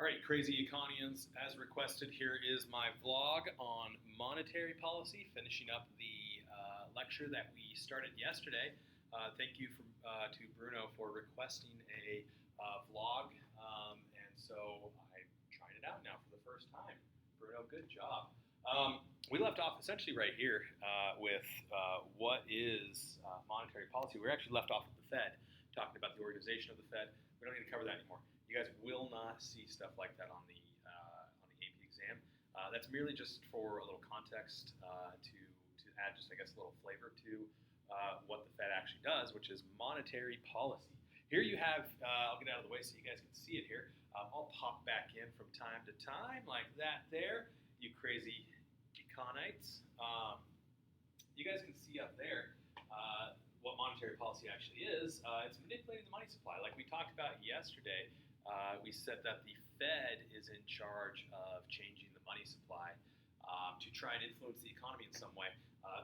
All right, crazy Econians, as requested, here is my vlog on monetary policy, finishing up the lecture that we started yesterday. Thank you to Bruno for requesting a vlog, and so I tried it out now for the first time. Bruno, good job. We left off essentially right here with what is monetary policy. We actually left off with the Fed, talking about the organization of the Fed. We don't need to cover that anymore. You guys will not see stuff like that on the AP exam. That's merely just for a little context to add just, I guess, a little flavor to what the Fed actually does, which is monetary policy. Here you have, I'll get out of the way so you guys can see it here. I'll pop back in from time to time like that there, you crazy Econites. You guys can see up there what monetary policy actually is. It's manipulating the money supply. Like we talked about yesterday, we said that the Fed is in charge of changing the money supply to try and influence the economy in some way.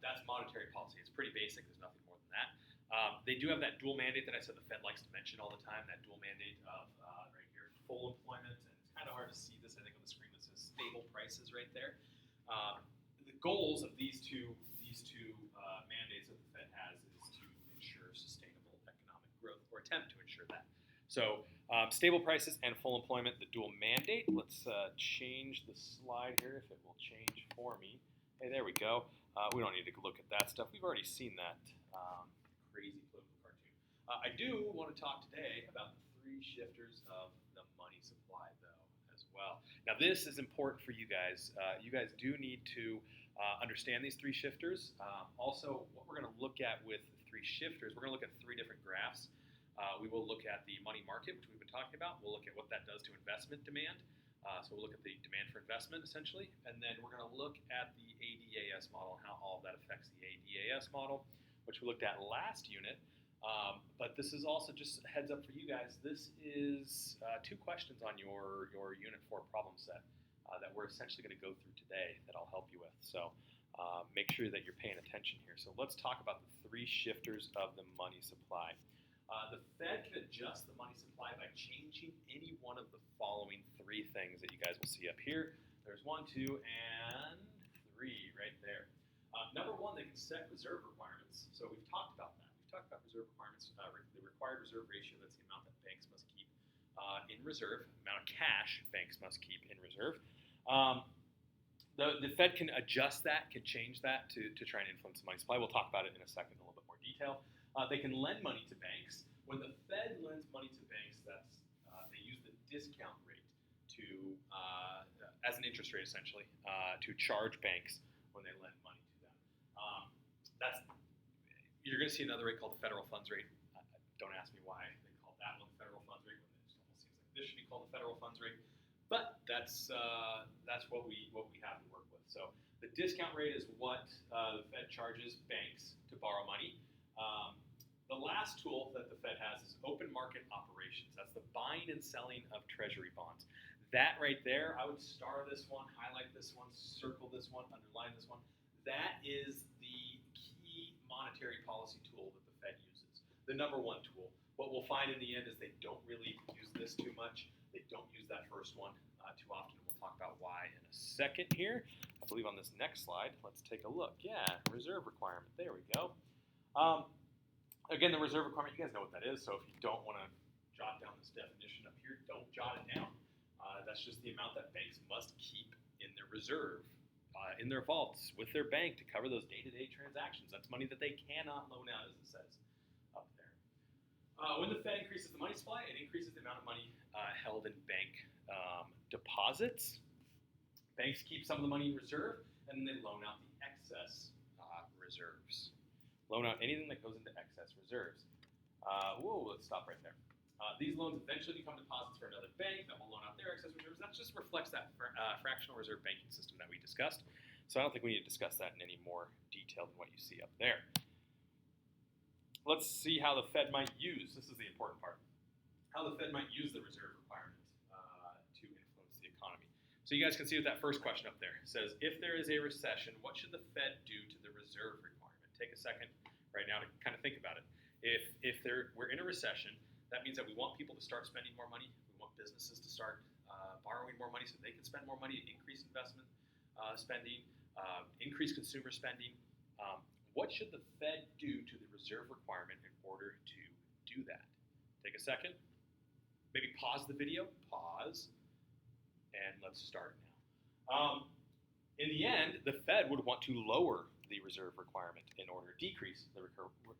That's monetary policy. It's pretty basic. There's nothing more than that. They do have that dual mandate that I said the Fed likes to mention all the time, that dual mandate of right here, full employment. And it's kind of hard to see this, I think, on the screen that says stable prices right there. The goals of these two mandates that the Fed has is to ensure sustainable economic growth, or attempt to ensure that. So stable prices and full employment, the dual mandate. Let's change the slide here if it will change for me. Hey, there we go. We don't need to look at that stuff. We've already seen that crazy political cartoon. I do want to talk today about the three shifters of the money supply, though, as well. Now, this is important for you guys. You guys do need to understand these three shifters. Also, what we're going to look at with the three shifters, we're going to look at three different graphs. We will look at the money market, which we've been talking about. We'll look at what that does to investment demand. So we'll look at the demand for investment, essentially. And then we're going to look at the ADAS model and how all of that affects the ADAS model, which we looked at last unit. But this is also just a heads up for you guys. This is two questions on your Unit 4 problem set that we're essentially going to go through today that I'll help you with. So make sure that you're paying attention here. So let's talk about the three shifters of the money supply. The Fed can adjust the money supply by changing any one of the following three things that you guys will see up here. There's 1, 2, and 3 right there. Number one, they can set reserve requirements. So we've talked about that. We've talked about reserve requirements, the required reserve ratio. That's the amount that banks must keep in reserve, the amount of cash banks must keep in reserve. The Fed can adjust that, can change that to try and influence the money supply. We'll talk about it in a second in a little bit more detail. They can lend money to banks. When the Fed lends money to banks, they use the discount rate to as an interest rate, essentially, to charge banks when they lend money to them. You're going to see another rate called the federal funds rate. Don't ask me why they call that one the federal funds rate. It almost seems like this should be called the federal funds rate. But that's what we have to work with. So the discount rate is what the Fed charges banks to borrow money. The last tool that the Fed has is open market operations. That's the buying and selling of treasury bonds. That right there, I would star this one, highlight this one, circle this one, underline this one. That is the key monetary policy tool that the Fed uses. The number one tool. What we'll find in the end is they don't really use this too much. They don't use that first one too often. We'll talk about why in a second here. I believe on this next slide, let's take a look. Yeah, reserve requirement. There we go. Again, the reserve requirement, you guys know what that is, so if you don't want to jot down this definition up here, don't jot it down. That's just the amount that banks must keep in their reserve, in their vaults, with their bank to cover those day-to-day transactions. That's money that they cannot loan out, as it says up there. When the Fed increases the money supply, it increases the amount of money held in bank deposits. Banks keep some of the money in reserve, and then they loan out the excess reserves. Loan out anything that goes into excess reserves. Let's stop right there. These loans eventually become deposits for another bank that will loan out their excess reserves. That just reflects that fractional reserve banking system that we discussed. So I don't think we need to discuss that in any more detail than what you see up there. Let's see how the Fed might use, this is the important part, how the Fed might use the reserve requirement to influence the economy. So you guys can see with that first question up there. It says, if there is a recession, what should the Fed do to the reserve requirement? Take a second right now to kind of think about it. If we're in a recession, that means that we want people to start spending more money. We want businesses to start borrowing more money so they can spend more money, increase investment spending, increase consumer spending. What should the Fed do to the reserve requirement in order to do that? Take a second, maybe pause the video, and let's start now. In the end, the Fed would want to lower the reserve requirement in order to decrease the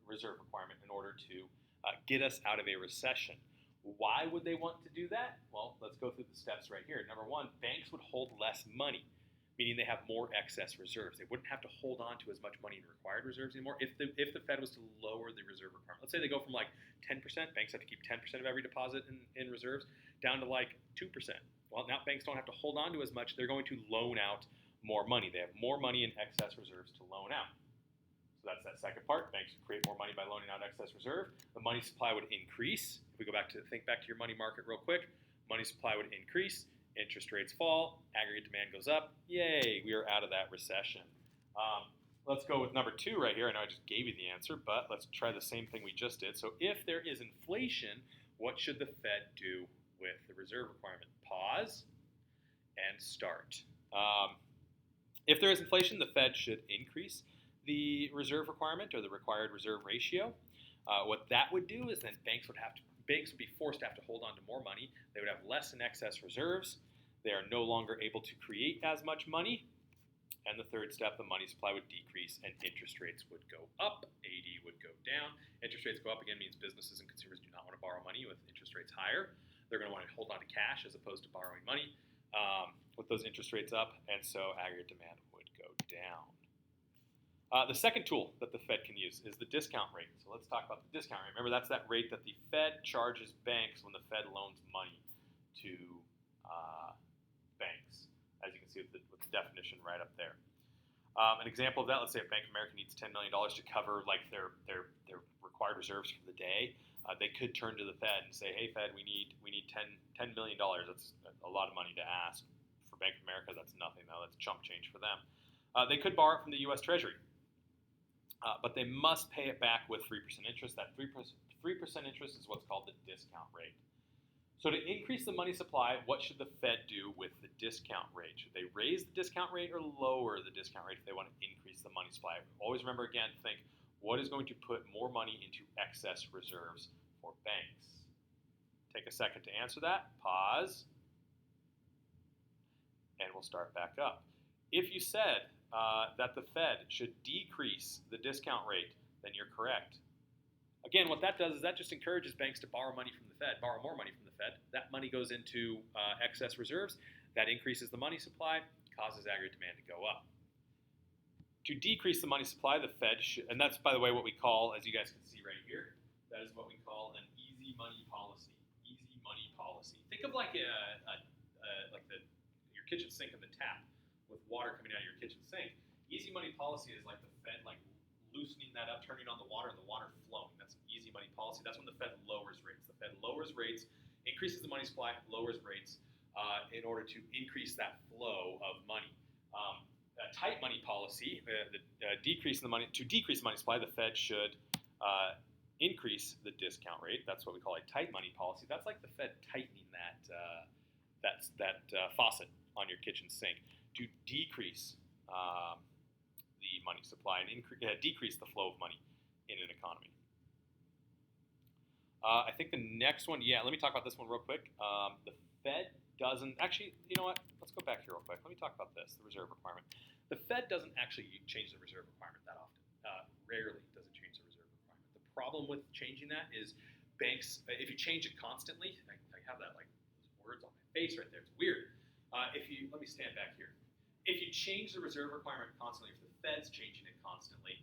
reserve requirement in order to get us out of a recession. Why would they want to do that? Well, let's go through the steps right here. Number one, banks would hold less money, meaning they have more excess reserves. They wouldn't have to hold on to as much money in required reserves anymore if the Fed was to lower the reserve requirement. Let's say they go from like 10%, banks have to keep 10% of every deposit in reserves, down to like 2%. Well, now banks don't have to hold on to as much. They're going to loan out more money. They have more money in excess reserves to loan out. So that's that second part. Banks create more money by loaning out excess reserve. The money supply would increase. If we think back to your money market real quick, money supply would increase. Interest rates fall. Aggregate demand goes up. Yay, we are out of that recession. Let's go with number two right here. I know I just gave you the answer, but let's try the same thing we just did. So if there is inflation, what should the Fed do with the reserve requirement? Pause and start. If there is inflation, the Fed should increase the reserve requirement or the required reserve ratio. What that would do is then banks would be forced to have to hold on to more money. They would have less in excess reserves. They are no longer able to create as much money. And the third step, the money supply would decrease and interest rates would go up. AD would go down. Interest rates go up again means businesses and consumers do not want to borrow money with interest rates higher. They're going to want to hold on to cash as opposed to borrowing money with those interest rates up, and so aggregate demand would go down. The second tool that the Fed can use is the discount rate. So let's talk about the discount rate. Remember, that's that rate that the Fed charges banks when the Fed loans money to banks, as you can see with the definition right up there. An example of that, let's say if Bank of America needs $10 million to cover like their required reserves for the day, they could turn to the Fed and say, hey, Fed, we need $10 million. That's a lot of money to ask. For Bank of America, that's nothing, though. That's chump change for them. They could borrow it from the U.S. Treasury, but they must pay it back with 3% interest. That 3% interest is what's called the discount rate. So to increase the money supply, what should the Fed do with the discount rate? Should they raise the discount rate or lower the discount rate if they want to increase the money supply? Always remember, again, think, what is going to put more money into excess reserves for banks? Take a second to answer that. Pause. And we'll start back up. If you said that the Fed should decrease the discount rate, then you're correct. Again, what that does is that just encourages banks to borrow money from the Fed, borrow more money from the Fed. That money goes into excess reserves. That increases the money supply, causes aggregate demand to go up. To decrease the money supply, the Fed should, and that's, by the way, what we call, as you guys can see right here, that is what we call an easy money policy. Easy money policy. Think of like your kitchen sink and the tap with water coming out of your kitchen sink. Easy money policy is like the Fed loosening that up, turning on the water, and the water flowing. That's an easy money policy. That's when the Fed lowers rates. The Fed lowers rates, increases the money supply, lowers rates in order to increase that flow of money. A tight money policy, decrease the money supply, the Fed should increase the discount rate. That's what we call a tight money policy. That's like the Fed tightening that faucet on your kitchen sink to decrease the money supply and decrease the flow of money in an economy. I think the next one, let me talk about this one real quick. The Fed doesn't, actually, you know what? Let's go back here real quick. Let me talk about this, the reserve requirement. The Fed doesn't actually change the reserve requirement that often. Rarely does it change the reserve requirement. The problem with changing that is banks, if you change it constantly, I have that like words on my face right there. It's weird. Let me stand back here. If you change the reserve requirement constantly, if the Fed's changing it constantly,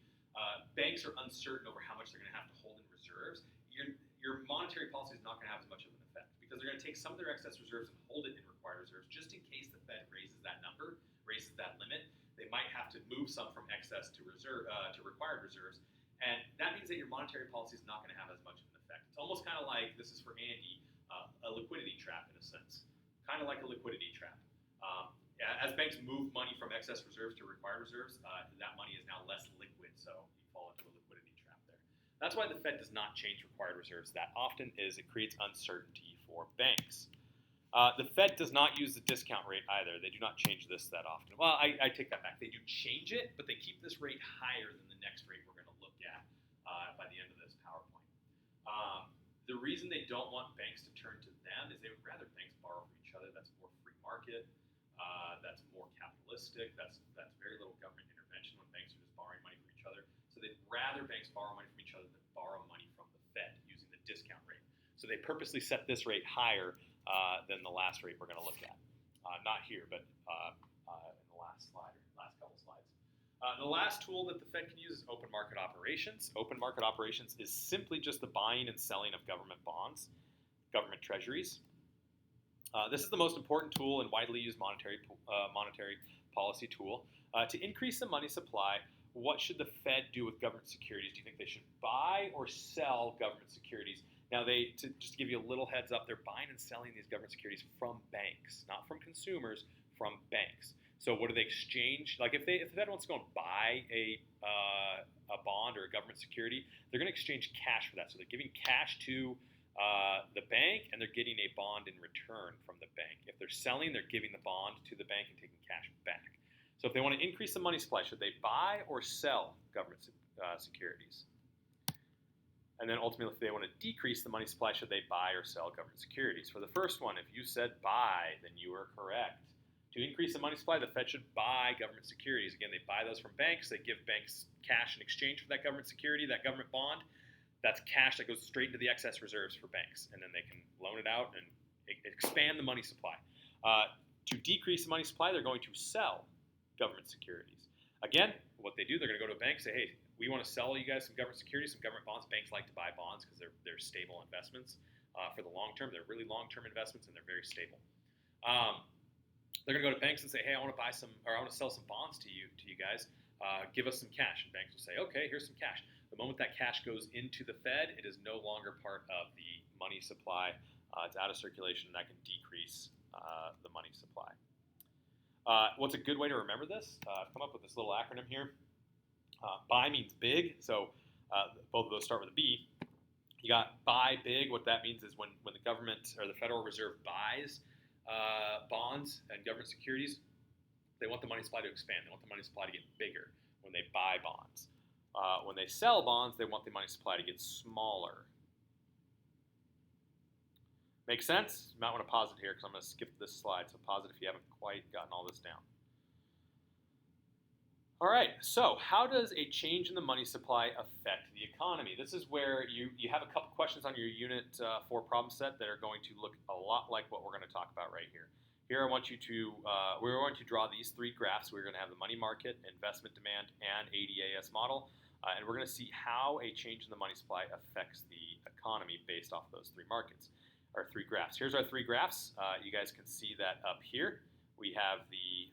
banks are uncertain over how much they're going to have to hold in reserves. Your monetary policy is not going to have as much of an effect because they're going to take some of their excess reserves and hold it in required reserves just in case the Fed raises that number, raises that limit. They might have to move some from excess to required reserves, and that means that your monetary policy is not going to have as much of an effect. It's almost kind of like, this is for Andy, a liquidity trap in a sense, kind of like a liquidity trap. As banks move money from excess reserves to required reserves, that money is now less liquid, so you fall into a liquidity trap there. That's why the Fed does not change required reserves that often, is it creates uncertainty for banks. The Fed does not use the discount rate either. They do not change this that often. Well, I take that back. They do change it, but they keep this rate higher than the next rate we're going to look at by the end of this PowerPoint. The reason they don't want banks to turn to them is they would rather banks borrow from each other. That's more free market. That's more capitalistic. That's very little government intervention when banks are just borrowing money from each other. So they'd rather banks borrow money from each other than borrow money from the Fed using the discount rate. So they purposely set this rate higher than the last rate we're going to look at. Not here, but in the last slide, or last couple slides. The last tool that the Fed can use is open market operations. Open market operations is simply just the buying and selling of government bonds, government treasuries. This is the most important tool and widely used monetary policy tool. To increase the money supply, what should the Fed do with government securities? Do you think they should buy or sell government securities? Now, just to give you a little heads up, they're buying and selling these government securities from banks, not from consumers, from banks. So what do they exchange? Like if the Fed wants to go and buy a bond or a government security, they're going to exchange cash for that. So they're giving cash to the bank, and they're getting a bond in return from the bank. If they're selling, they're giving the bond to the bank and taking cash back. So if they want to increase the money supply, should they buy or sell government securities? And then ultimately, if they want to decrease the money supply, should they buy or sell government securities? For the first one, if you said buy, then you are correct. To increase the money supply, the Fed should buy government securities. Again, they buy those from banks. They give banks cash in exchange for that government security, that government bond. That's cash that goes straight into the excess reserves for banks, and then they can loan it out and expand the money supply. To decrease the money supply, they're going to sell government securities. Again, what they do, they're going to go to a bank and say, hey, we want to sell you guys some government securities, some government bonds. Banks like to buy bonds because they're stable investments for the long term. They're really long-term investments, and they're very stable. They're going to go to banks and say, hey, I want to buy some, or I want to sell some bonds to you guys. Give us some cash. And banks will say, okay, here's some cash. The moment that cash goes into the Fed, it is no longer part of the money supply. It's out of circulation, and that can decrease the money supply. What's a good way to remember this? I've come up with this little acronym here. Buy means big, so both of those start with a B. You got buy big. What that means is when the government or the Federal Reserve buys bonds and government securities, they want the money supply to expand. They want the money supply to get bigger when they buy bonds. When they sell bonds, they want the money supply to get smaller. Make sense? You might want to pause it here because I'm going to skip this slide, so pause it if you haven't quite gotten all this down. All right, so how does a change in the money supply affect the economy? This is where you have a couple questions on your Unit 4 problem set that are going to look a lot like what we're going to talk about right here. Here I want you to, we're going to draw these three graphs. We're going to have the money market, investment demand, and ADAS model. And we're going to see how a change in the money supply affects the economy based off of those three markets, or three graphs. Here's our three graphs. You guys can see that up here. We have the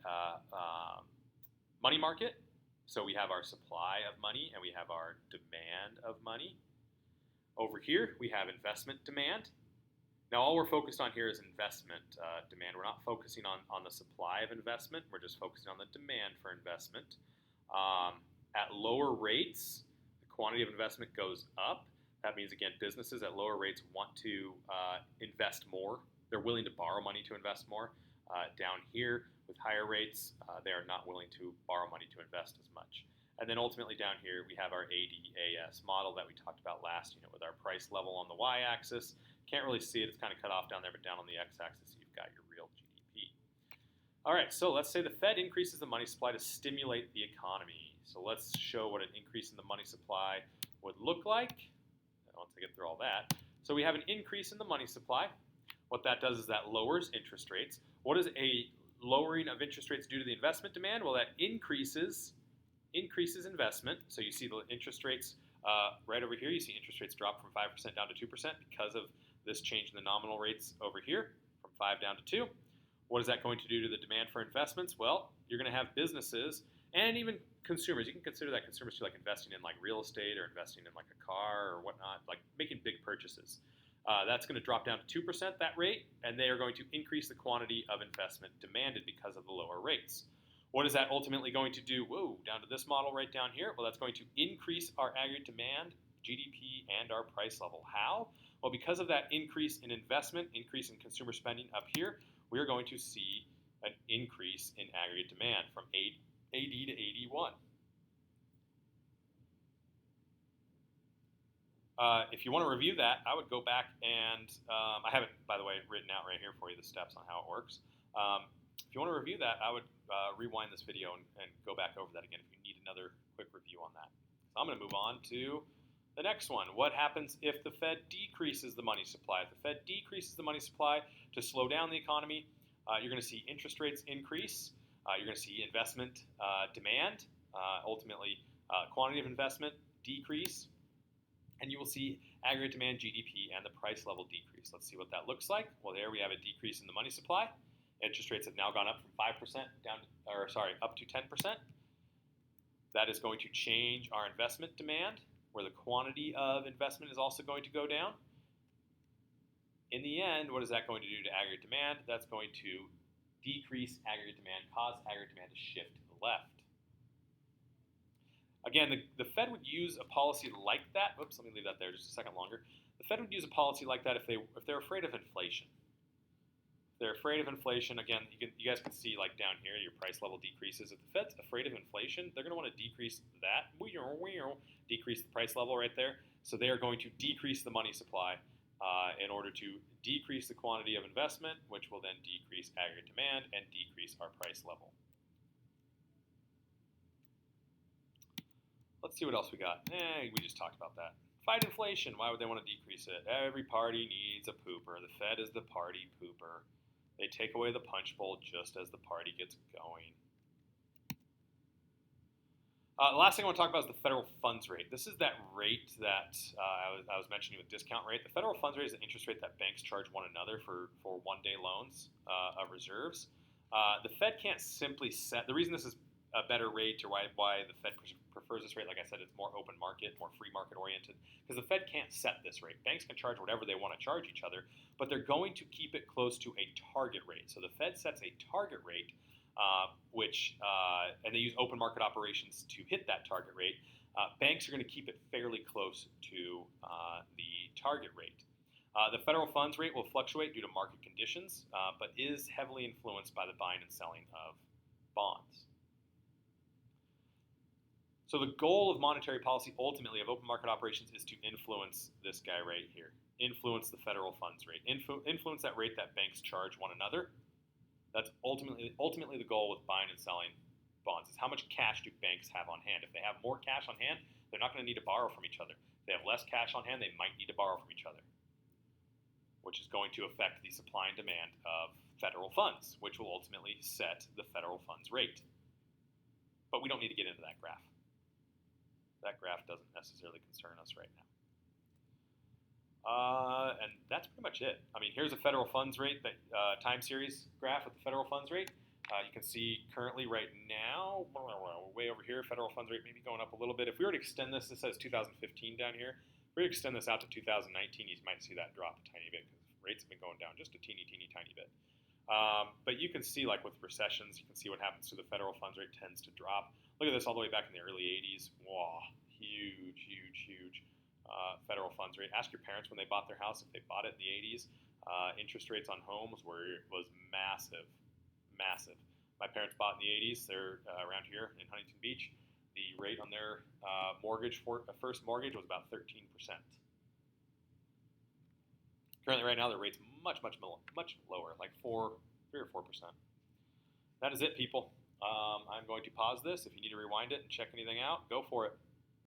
money market. So we have our supply of money, and we have our demand of money. Over here, we have investment demand. Now, all we're focused on here is investment demand. We're not focusing on the supply of investment. We're just focusing on the demand for investment. At lower rates, the quantity of investment goes up. That means, again, businesses at lower rates want to invest more. They're willing to borrow money to invest more. Down here, with higher rates, they are not willing to borrow money to invest as much. And then ultimately down here, we have our ADAS model that we talked about last unit with our price level on the y-axis. Can't really see it. It's kind of cut off down there, but down on the x-axis, you've got your real GDP. All right, so let's say the Fed increases the money supply to stimulate the economy. So let's show what an increase in the money supply would look like. Once I get through all that. So we have an increase in the money supply. What that does is that lowers interest rates. What does a lowering of interest rates do to the investment demand? Well, that increases investment. So you see the interest rates right over here. You see interest rates drop from 5% down to 2% because of this change in the nominal rates over here from 5 down to 2. What is that going to do to the demand for investments? Well, you're going to have businesses and even consumers. You can consider that consumers too, like investing in like real estate or investing in like a car or whatnot, like making big purchases. That's going to drop down to 2%, that rate, and they are going to increase the quantity of investment demanded because of the lower rates. What is that ultimately going to do? Whoa, down to this model right down here. Well, that's going to increase our aggregate demand, GDP, and our price level. How? Well, because of that increase in investment, increase in consumer spending up here, we're going to see an increase in aggregate demand from 8 AD to 81. If you want to review that, I would go back and I have it, by the way, written out right here for you, the steps on how it works. If you want to review that, I would rewind this video and go back over that again if you need another quick review on that. So I'm going to move on to the next one. What happens if the Fed decreases the money supply? If the Fed decreases the money supply to slow down the economy, you're going to see interest rates increase. You're going to see investment demand, ultimately quantity of investment decrease. And you will see aggregate demand, GDP, and the price level decrease. Let's see what that looks like. Well, there we have a decrease in the money supply. Interest rates have now gone up from 5% up to 10%. That is going to change our investment demand, where the quantity of investment is also going to go down. In the end, what is that going to do to aggregate demand? That's going to decrease aggregate demand, cause aggregate demand to shift to the left. Again, the Fed would use a policy like that. Oops, let me leave that there just a second longer. The Fed would use a policy like that if they're afraid of inflation. If they're afraid of inflation, again, you guys can see like down here, your price level decreases. If the Fed's afraid of inflation, they're going to want to decrease that, decrease the price level right there. So they are going to decrease the money supply in order to decrease the quantity of investment, which will then decrease aggregate demand and decrease our price level. Let's see what else we got. We just talked about that. Fight inflation. Why would they want to decrease it? Every party needs a pooper. The Fed is the party pooper. They take away the punch bowl just as the party gets going. The last thing I want to talk about is the federal funds rate. This is that rate that I was mentioning with discount rate. The federal funds rate is the interest rate that banks charge one another for one-day loans of reserves. The Fed can't simply set. The reason this is a better rate, or why the Fed prefers this rate, like I said, it's more open market, more free market oriented, because the Fed can't set this rate. Banks can charge whatever they want to charge each other, but they're going to keep it close to a target rate. So the Fed sets a target rate, and they use open market operations to hit that target rate. Banks are going to keep it fairly close to the target rate. The federal funds rate will fluctuate due to market conditions, but is heavily influenced by the buying and selling of bonds. So the goal of monetary policy, ultimately, of open market operations is to influence this guy right here. Influence the federal funds rate. Influence that rate that banks charge one another. That's ultimately the goal with buying and selling bonds, is how much cash do banks have on hand. If they have more cash on hand, they're not going to need to borrow from each other. If they have less cash on hand, they might need to borrow from each other, which is going to affect the supply and demand of federal funds, which will ultimately set the federal funds rate. But we don't need to get into that graph. That graph doesn't necessarily concern us right now. And that's pretty much it. I mean, here's a federal funds rate, time series graph with the federal funds rate. You can see currently right now, way over here, federal funds rate maybe going up a little bit. If we were to extend this says 2015 down here. If we were to extend this out to 2019, you might see that drop a tiny bit because rates have been going down just a teeny tiny bit. But you can see, like with recessions, you can see what happens to the federal funds rate tends to drop. Look at this all the way back in the early 80s. Wow, huge federal funds rate. Ask your parents when they bought their house if they bought it in the 80s. Interest rates on homes was massive. My parents bought in the 80s. They're around here in Huntington Beach. The rate on their first mortgage was about 13%. Currently, right now, the rate's much lower, like 3 or 4%. That is it, people. I'm going to pause this. If you need to rewind it and check anything out, go for it.